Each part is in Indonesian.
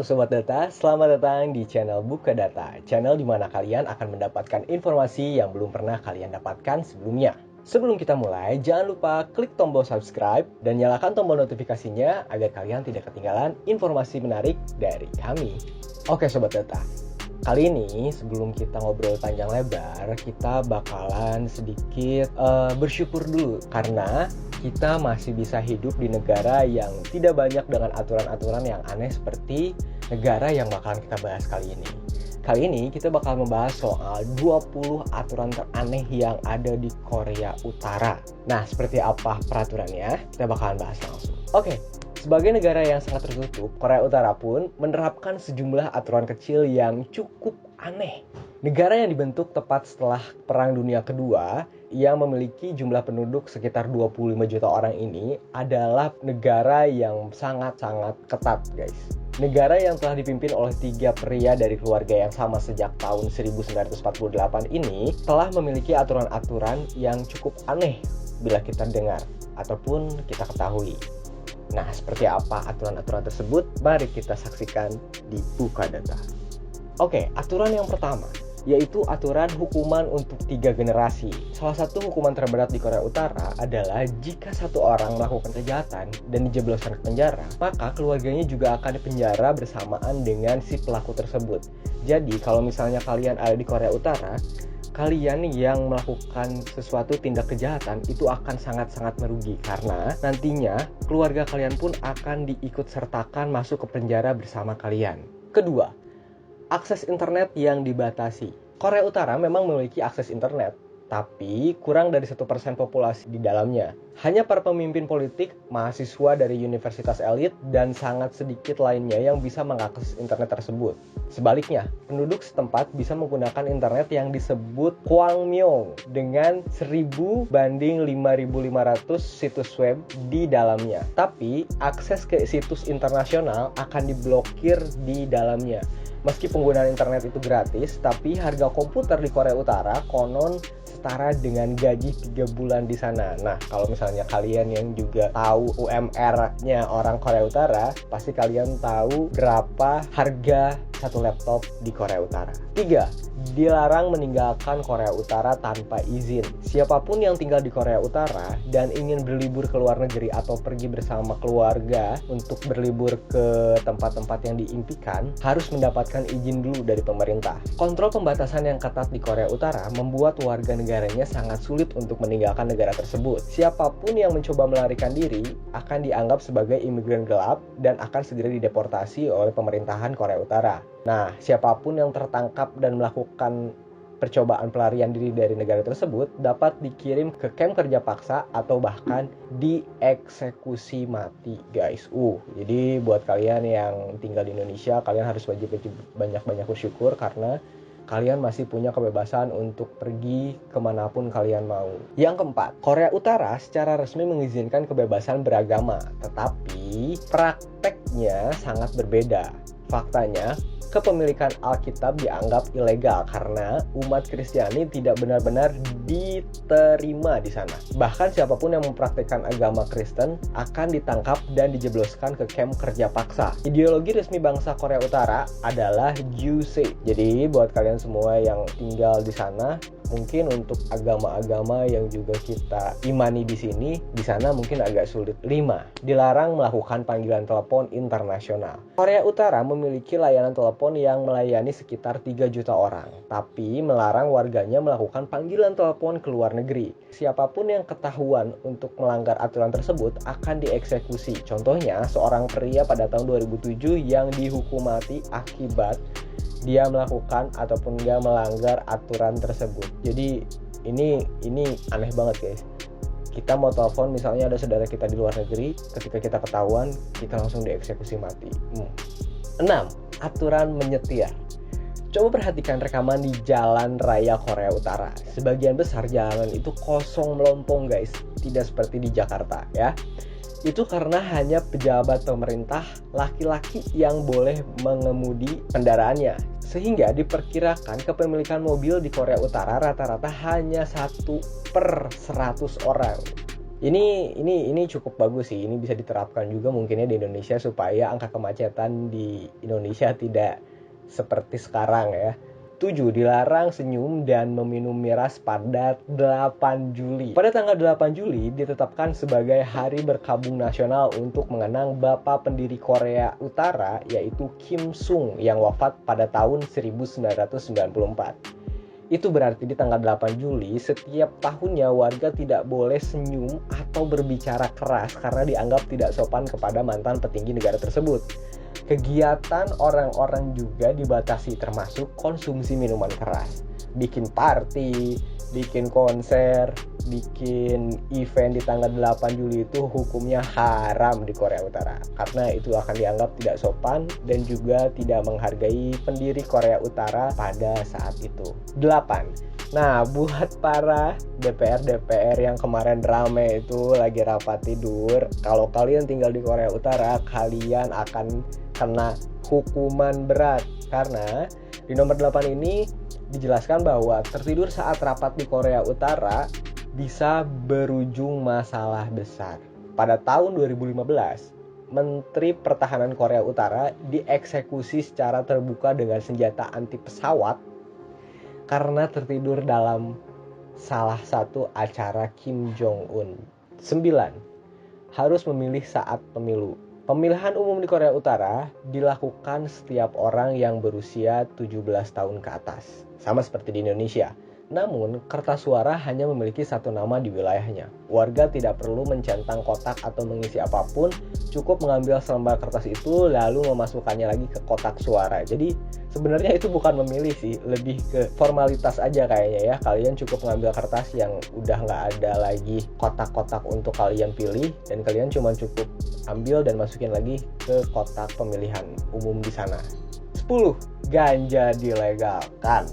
Sobat Data, selamat datang di channel Buka Data, channel di mana kalian akan mendapatkan informasi yang belum pernah kalian dapatkan sebelumnya. Sebelum kita mulai, jangan lupa klik tombol subscribe dan nyalakan tombol notifikasinya agar kalian tidak ketinggalan informasi menarik dari kami. Oke Sobat Data, kali ini sebelum kita ngobrol panjang lebar, kita bakalan sedikit bersyukur dulu karena kita masih bisa hidup di negara yang tidak banyak dengan aturan-aturan yang aneh seperti negara yang bakalan kita bahas kali ini. Kali ini kita bakal membahas soal 20 aturan teraneh yang ada di Korea Utara. Nah, seperti apa peraturannya? Kita bakalan bahas langsung. Oke, sebagai negara yang sangat tertutup, Korea Utara pun menerapkan sejumlah aturan kecil yang cukup aneh. Negara yang dibentuk tepat setelah Perang Dunia Kedua, yang memiliki jumlah penduduk sekitar 25 juta orang ini adalah negara yang sangat-sangat ketat, guys. Negara yang telah dipimpin oleh 3 pria dari keluarga yang sama sejak tahun 1948 ini telah memiliki aturan-aturan yang cukup aneh bila kita dengar ataupun kita ketahui. Nah, seperti apa aturan-aturan tersebut? Mari kita saksikan di Buka Data. Oke, aturan yang pertama yaitu aturan hukuman untuk 3 generasi. Salah satu hukuman terberat di Korea Utara adalah jika satu orang melakukan kejahatan dan dijebloskan ke penjara, maka keluarganya juga akan dipenjara bersamaan dengan si pelaku tersebut. Jadi kalau misalnya kalian ada di Korea Utara, kalian yang melakukan sesuatu tindak kejahatan itu akan sangat-sangat merugi karena nantinya keluarga kalian pun akan diikut sertakan masuk ke penjara bersama kalian. Kedua, akses internet yang dibatasi. Korea Utara memang memiliki akses internet, tapi kurang dari 1% populasi di dalamnya. Hanya para pemimpin politik, mahasiswa dari universitas elit, dan sangat sedikit lainnya yang bisa mengakses internet tersebut. Sebaliknya, penduduk setempat bisa menggunakan internet yang disebut Kwangmyong dengan 1000 banding 5.500 situs web di dalamnya. Tapi, akses ke situs internasional akan diblokir di dalamnya. Meski penggunaan internet itu gratis, tapi harga komputer di Korea Utara konon setara dengan gaji 3 bulan di sana. Nah, kalau misalnya kalian yang juga tahu UMR-nya orang Korea Utara, pasti kalian tahu berapa harga satu laptop di Korea Utara. 3. Dilarang meninggalkan Korea Utara tanpa izin. Siapapun yang tinggal di Korea Utara dan ingin berlibur ke luar negeri atau pergi bersama keluarga untuk berlibur ke tempat-tempat yang diimpikan, harus mendapatkan izin dulu dari pemerintah. Kontrol pembatasan yang ketat di Korea Utara membuat warga negaranya sangat sulit untuk meninggalkan negara tersebut. Siapapun yang mencoba melarikan diri akan dianggap sebagai imigran gelap dan akan segera dideportasi oleh pemerintahan Korea Utara. Nah, siapapun yang tertangkap dan melakukan percobaan pelarian diri dari negara tersebut dapat dikirim ke kamp kerja paksa atau bahkan dieksekusi mati, guys. Jadi buat kalian yang tinggal di Indonesia, kalian harus wajib banyak-banyak bersyukur karena kalian masih punya kebebasan untuk pergi kemanapun kalian mau. Yang keempat, Korea Utara secara resmi mengizinkan kebebasan beragama, tetapi prakteknya sangat berbeda. Faktanya, kepemilikan Alkitab dianggap ilegal karena umat Kristiani tidak benar-benar diterima di sana. Bahkan siapapun yang mempraktikkan agama Kristen akan ditangkap dan dijebloskan ke kamp kerja paksa. Ideologi resmi bangsa Korea Utara adalah Juche. Jadi buat kalian semua yang tinggal di sana, mungkin untuk agama-agama yang juga kita imani di sini, di sana mungkin agak sulit. 5. Dilarang melakukan panggilan telepon internasional. Korea Utara memiliki layanan telepon yang melayani sekitar 3 juta orang, tapi melarang warganya melakukan panggilan telepon ke luar negeri. Siapapun yang ketahuan untuk melanggar aturan tersebut akan dieksekusi. Contohnya, seorang pria pada tahun 2007 yang dihukum mati akibat dia melakukan ataupun dia melanggar aturan tersebut. Jadi ini aneh banget, guys. Kita mau telepon, misalnya ada saudara kita di luar negeri, ketika kita ketahuan, kita langsung dieksekusi mati. 6. Aturan menyetir. Coba perhatikan rekaman di jalan raya Korea Utara. Sebagian besar jalanan itu kosong melompong, guys. Tidak seperti di Jakarta, ya. Itu karena hanya pejabat pemerintah laki-laki yang boleh mengemudi kendaraannya. Sehingga diperkirakan kepemilikan mobil di Korea Utara rata-rata hanya 1/100 orang. Ini cukup bagus sih. Ini bisa diterapkan juga mungkinnya di Indonesia supaya angka kemacetan di Indonesia tidak seperti sekarang ya. 7. Dilarang senyum dan meminum miras pada 8 Juli. Pada tanggal 8 Juli ditetapkan sebagai Hari Berkabung Nasional untuk mengenang Bapak pendiri Korea Utara yaitu Kim Sung yang wafat pada tahun 1994. Itu berarti di tanggal 8 Juli setiap tahunnya warga tidak boleh senyum atau berbicara keras karena dianggap tidak sopan kepada mantan petinggi negara tersebut. Kegiatan orang-orang juga dibatasi termasuk konsumsi minuman keras. Bikin party, bikin konser, bikin event di tanggal 8 Juli itu hukumnya haram di Korea Utara. Karena itu akan dianggap tidak sopan dan juga tidak menghargai pendiri Korea Utara pada saat itu. 8. Nah, buat para DPR yang kemarin rame itu lagi rapat tidur, kalau kalian tinggal di Korea Utara, kalian akan kena hukuman berat. Karena di nomor 8 ini dijelaskan bahwa tertidur saat rapat di Korea Utara bisa berujung masalah besar. Pada tahun 2015, Menteri Pertahanan Korea Utara dieksekusi secara terbuka dengan senjata anti pesawat karena tertidur dalam salah satu acara Kim Jong-un. 9. Harus memilih saat pemilu. Pemilihan umum di Korea Utara dilakukan setiap orang yang berusia 17 tahun ke atas, sama seperti di Indonesia. Namun, kertas suara hanya memiliki satu nama di wilayahnya. Warga tidak perlu mencentang kotak atau mengisi apapun, cukup mengambil selembar kertas itu lalu memasukkannya lagi ke kotak suara. Jadi, sebenarnya itu bukan memilih sih, lebih ke formalitas aja kayaknya ya. Kalian cukup mengambil kertas yang udah nggak ada lagi kotak-kotak untuk kalian pilih, dan kalian cuma cukup ambil dan masukin lagi ke kotak pemilihan umum di sana. 10. Ganja dilegalkan.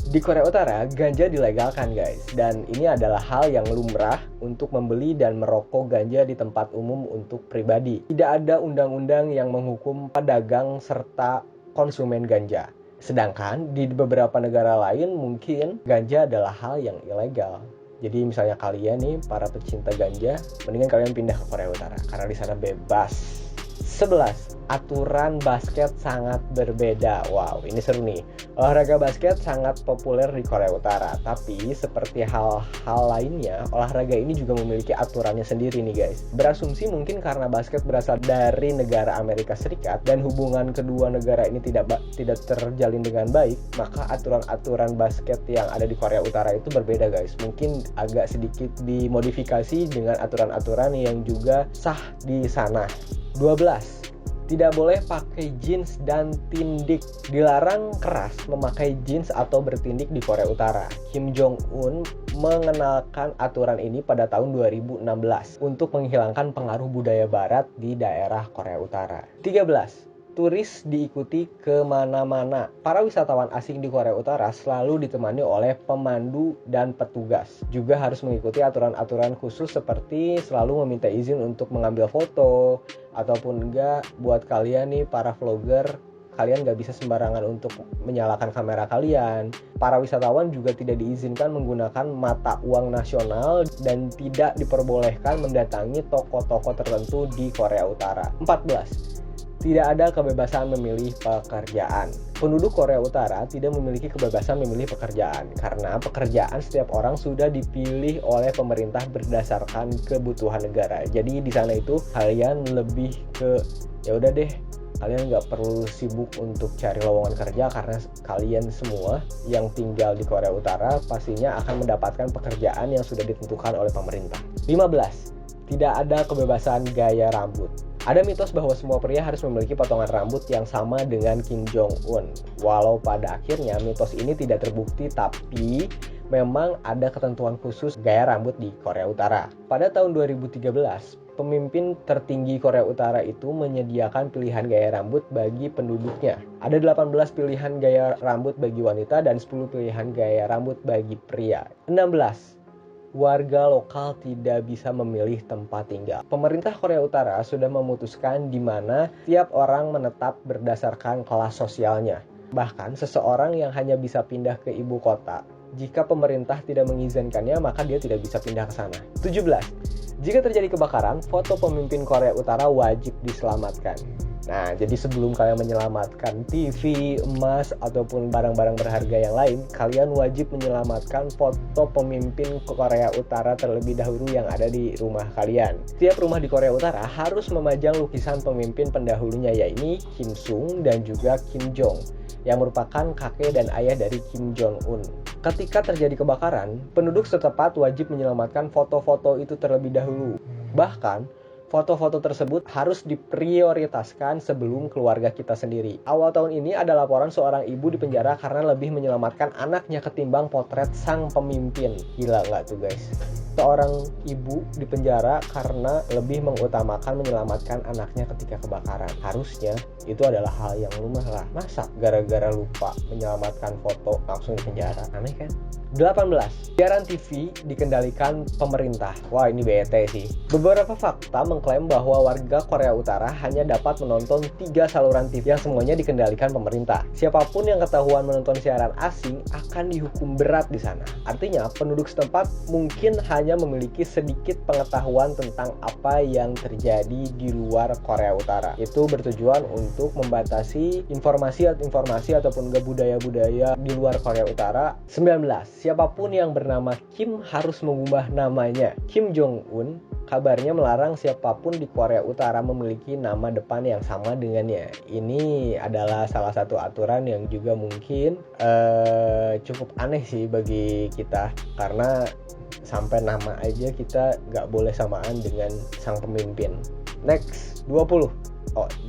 Di Korea Utara, ganja dilegalkan guys, dan ini adalah hal yang lumrah untuk membeli dan merokok ganja di tempat umum untuk pribadi. Tidak ada undang-undang yang menghukum pedagang serta konsumen ganja. Sedangkan di beberapa negara lain mungkin ganja adalah hal yang ilegal. Jadi misalnya kalian nih para pecinta ganja, mendingan kalian pindah ke Korea Utara karena di sana bebas. 11. Aturan basket sangat berbeda. Wow, ini seru nih. Olahraga basket sangat populer di Korea Utara, tapi seperti hal-hal lainnya, olahraga ini juga memiliki aturannya sendiri nih guys. Berasumsi mungkin karena basket berasal dari negara Amerika Serikat dan hubungan kedua negara ini tidak terjalin dengan baik, maka aturan-aturan basket yang ada di Korea Utara itu berbeda guys. Mungkin agak sedikit dimodifikasi dengan aturan-aturan yang juga sah di sana. 12. Tidak boleh pakai jeans dan tindik. Dilarang keras memakai jeans atau bertindik di Korea Utara. Kim Jong-un mengenalkan aturan ini pada tahun 2016 untuk menghilangkan pengaruh budaya barat di daerah Korea Utara. 13. Turis diikuti kemana-mana. Para wisatawan asing di Korea Utara selalu ditemani oleh pemandu dan petugas. Juga harus mengikuti aturan-aturan khusus seperti selalu meminta izin untuk mengambil foto, ataupun enggak buat kalian nih para vlogger, kalian nggak bisa sembarangan untuk menyalakan kamera kalian. Para wisatawan juga tidak diizinkan menggunakan mata uang nasional dan tidak diperbolehkan mendatangi toko-toko tertentu di Korea Utara. 14. Tidak ada kebebasan memilih pekerjaan. Penduduk Korea Utara tidak memiliki kebebasan memilih pekerjaan karena pekerjaan setiap orang sudah dipilih oleh pemerintah berdasarkan kebutuhan negara. Jadi di sana itu kalian lebih ke ya udah deh, kalian nggak perlu sibuk untuk cari lowongan kerja karena kalian semua yang tinggal di Korea Utara pastinya akan mendapatkan pekerjaan yang sudah ditentukan oleh pemerintah. 15. Tidak ada kebebasan gaya rambut. Ada mitos bahwa semua pria harus memiliki potongan rambut yang sama dengan Kim Jong-un. Walau pada akhirnya mitos ini tidak terbukti, tapi memang ada ketentuan khusus gaya rambut di Korea Utara. Pada tahun 2013, pemimpin tertinggi Korea Utara itu menyediakan pilihan gaya rambut bagi penduduknya. Ada 18 pilihan gaya rambut bagi wanita dan 10 pilihan gaya rambut bagi pria. 16. Warga lokal tidak bisa memilih tempat tinggal. Pemerintah Korea Utara sudah memutuskan di mana tiap orang menetap berdasarkan kelas sosialnya. Bahkan seseorang yang hanya bisa pindah ke ibu kota, jika pemerintah tidak mengizinkannya, maka dia tidak bisa pindah ke sana. 17. Jika terjadi kebakaran, foto pemimpin Korea Utara wajib diselamatkan. Nah, jadi sebelum kalian menyelamatkan TV, emas, ataupun barang-barang berharga yang lain, kalian wajib menyelamatkan foto pemimpin Korea Utara terlebih dahulu yang ada di rumah kalian. Setiap rumah di Korea Utara harus memajang lukisan pemimpin pendahulunya, yaitu Kim Sung dan juga Kim Jong, yang merupakan kakek dan ayah dari Kim Jong Un. Ketika terjadi kebakaran, penduduk setempat wajib menyelamatkan foto-foto itu terlebih dahulu. Bahkan, foto-foto tersebut harus diprioritaskan sebelum keluarga kita sendiri. Awal tahun ini ada laporan seorang ibu di penjara karena lebih menyelamatkan anaknya ketimbang potret sang pemimpin. Gila nggak tuh guys? Seorang ibu di penjara karena lebih mengutamakan menyelamatkan anaknya ketika kebakaran. Harusnya itu adalah hal yang lumrah lah. Masa gara-gara lupa menyelamatkan foto langsung di penjara? Aneh kan? 18. Siaran TV dikendalikan pemerintah. Wah, ini bete sih. Beberapa fakta mengklaim bahwa warga Korea Utara hanya dapat menonton 3 saluran TV yang semuanya dikendalikan pemerintah. Siapapun yang ketahuan menonton siaran asing akan dihukum berat di sana. Artinya, penduduk setempat mungkin hanya memiliki sedikit pengetahuan tentang apa yang terjadi di luar Korea Utara. Itu bertujuan untuk membatasi informasi ataupun budaya-budaya di luar Korea Utara. 19. Siapapun yang bernama Kim harus mengubah namanya. Kim Jong Un kabarnya melarang siapapun di Korea Utara memiliki nama depan yang sama dengannya. Ini adalah salah satu aturan yang juga mungkin cukup aneh sih bagi kita, karena sampai nama aja kita nggak boleh samaan dengan sang pemimpin. Next, 20.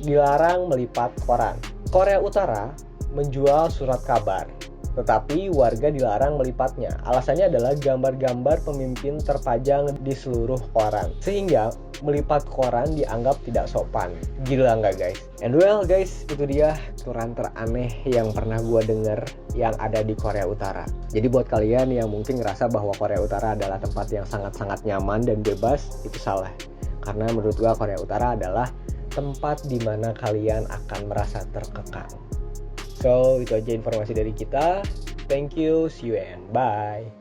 Dilarang melipat koran. Korea Utara menjual surat kabar, tetapi warga dilarang melipatnya. Alasannya adalah gambar-gambar pemimpin terpajang di seluruh koran, sehingga melipat koran dianggap tidak sopan. Gila nggak guys? And well guys, itu dia aturan teraneh yang pernah gue denger yang ada di Korea Utara. Jadi buat kalian yang mungkin ngerasa bahwa Korea Utara adalah tempat yang sangat-sangat nyaman dan bebas, itu salah. Karena menurut gue Korea Utara adalah tempat di mana kalian akan merasa terkekang. So, itu aja informasi dari kita. Thank you, see you and bye.